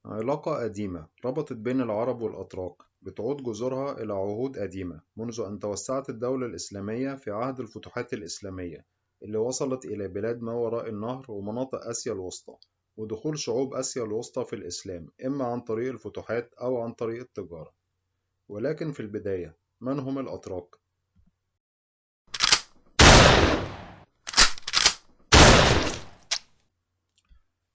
علاقة قديمة ربطت بين العرب والأتراك بتعود جذورها إلى عهود قديمة منذ أن توسعت الدولة الإسلامية في عهد الفتوحات الإسلامية اللي وصلت إلى بلاد ما وراء النهر ومناطق آسيا الوسطى، ودخول شعوب آسيا الوسطى في الإسلام إما عن طريق الفتوحات أو عن طريق التجارة. ولكن في البداية، من هم الأتراك؟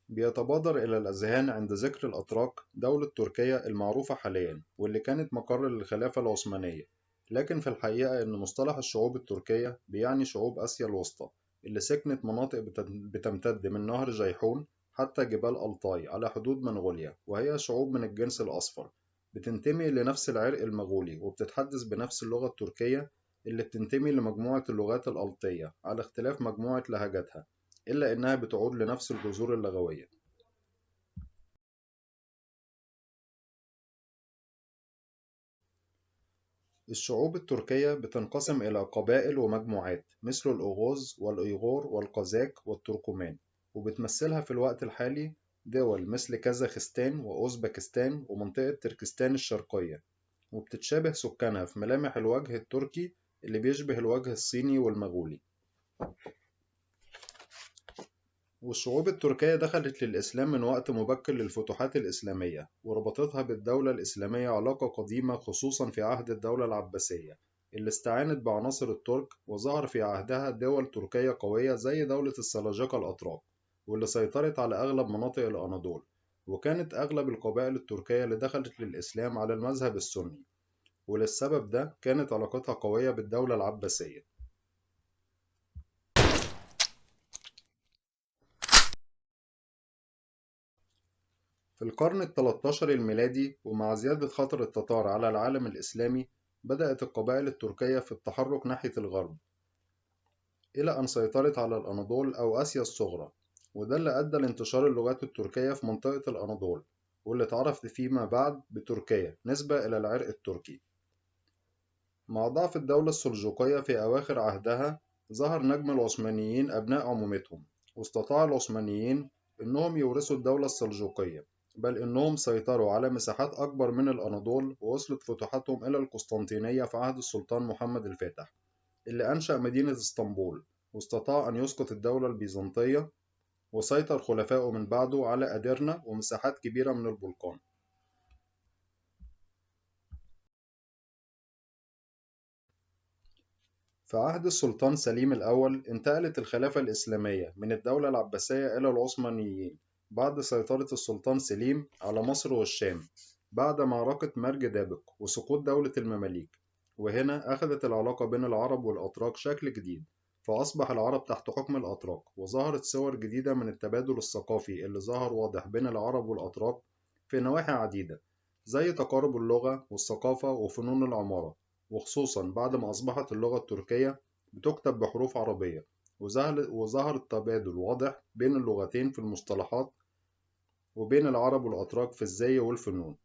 بيتبادر إلى الأذهان عند ذكر الأتراك دولة تركيا المعروفة حاليا واللي كانت مقر للخلافة العثمانية، لكن في الحقيقة إن مصطلح الشعوب التركية بيعني شعوب آسيا الوسطى اللي سكنت مناطق بتمتد من نهر جيحون حتى جبال ألطاي على حدود منغوليا، وهي شعوب من الجنس الأصفر بتنتمي لنفس العرق المغولي وبتتحدث بنفس اللغة التركية اللي بتنتمي لمجموعة اللغات الألطية على اختلاف مجموعة لهجاتها، إلا إنها بتعود لنفس الجذور اللغوية. الشعوب التركية بتنقسم إلى قبائل ومجموعات مثل الأوغوز والأيغور والقزاق والتركمان، وبتمثلها في الوقت الحالي دول مثل كازاخستان وأوزبكستان ومنطقة تركستان الشرقية، وبتتشابه سكانها في ملامح الوجه التركي اللي بيشبه الوجه الصيني والمغولي. والشعوب التركية دخلت للإسلام من وقت مبكر للفتوحات الإسلامية، وربطتها بالدولة الإسلامية علاقة قديمة خصوصا في عهد الدولة العباسية اللي استعانت بعناصر الترك، وظهر في عهدها دول تركية قوية زي دولة السلاجقة الأتراك واللي سيطرت على أغلب مناطق الأناضول. وكانت أغلب القبائل التركية اللي دخلت للإسلام على المذهب السني، وللسبب ده كانت علاقتها قوية بالدولة العباسية. في القرن التلتاشر الميلادي ومع زيادة خطر التتار على العالم الإسلامي، بدأت القبائل التركية في التحرك ناحية الغرب إلى أن سيطرت على الأناضول أو آسيا الصغرى، وده اللي أدى لانتشار اللغات التركية في منطقة الأناضول، واللي اتعرف فيما بعد بتركيا نسبة إلى العرق التركي. مع ضعف الدولة السلجوقية في أواخر عهدها، ظهر نجم العثمانيين أبناء عمومتهم، واستطاع العثمانيين إنهم يورثوا الدولة السلجوقية، بل إنهم سيطروا على مساحات أكبر من الأناضول، ووصلت فتوحاتهم إلى القسطنطينية في عهد السلطان محمد الفاتح اللي أنشأ مدينة اسطنبول، واستطاع أن يسقط الدولة البيزنطية، وسيطر خلفائه من بعده على أديرنا ومساحات كبيرة من البلقان. في عهد السلطان سليم الأول انتقلت الخلافة الإسلامية من الدولة العباسية إلى العثمانيين بعد سيطرة السلطان سليم على مصر والشام بعد معركة مرج دابق وسقوط دولة المماليك. وهنا أخذت العلاقة بين العرب والأتراك شكل جديد، فأصبح العرب تحت حكم الأتراك، وظهرت صور جديدة من التبادل الثقافي اللي ظهر واضح بين العرب والأتراك في نواحي عديدة زي تقارب اللغة والثقافة وفنون العمارة، وخصوصا بعد ما أصبحت اللغة التركية بتكتب بحروف عربية، وظهر التبادل واضح بين اللغتين في المصطلحات وبين العرب والأتراك في الزي والفنون.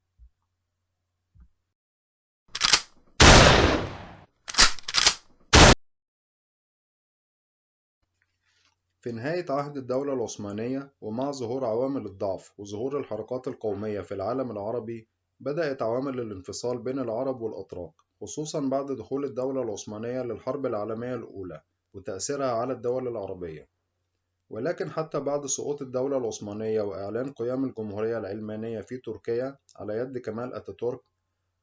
في نهاية عهد الدولة العثمانية ومع ظهور عوامل الضعف وظهور الحركات القومية في العالم العربي، بدأت عوامل الانفصال بين العرب والأتراك، خصوصا بعد دخول الدولة العثمانية للحرب العالمية الأولى وتأثيرها على الدول العربية. ولكن حتى بعد سقوط الدولة العثمانية وإعلان قيام الجمهورية العلمانية في تركيا على يد كمال أتاتورك،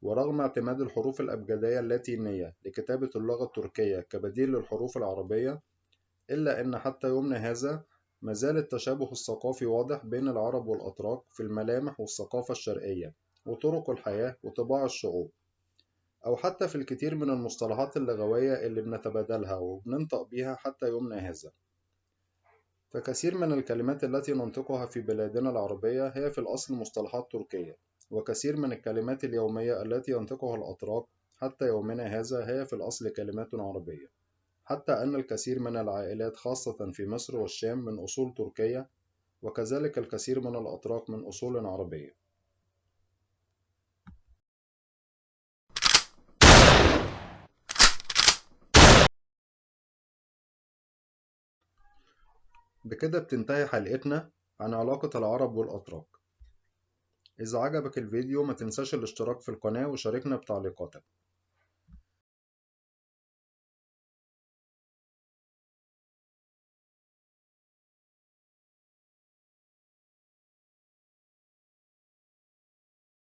ورغم اعتماد الحروف الأبجدية اللاتينية لكتابة اللغة التركية كبديل للحروف العربية، إلا أن حتى يومنا هذا ما زال التشابه الثقافي واضح بين العرب والأتراك في الملامح والثقافة الشرقية وطرق الحياة وطباع الشعوب، أو حتى في الكثير من المصطلحات اللغوية اللي بنتبادلها وبننطق بيها حتى يومنا هذا. فكثير من الكلمات التي ننطقها في بلادنا العربية هي في الأصل مصطلحات تركية، وكثير من الكلمات اليومية التي ينطقها الأتراك حتى يومنا هذا هي في الأصل كلمات عربية، حتى أن الكثير من العائلات خاصة في مصر والشام من أصول تركية، وكذلك الكثير من الأتراك من أصول عربية. بكده بتنتهي حلقتنا عن علاقة العرب والأتراك. إذا عجبك الفيديو ما تنساش الاشتراك في القناة وشاركنا بتعليقاتك.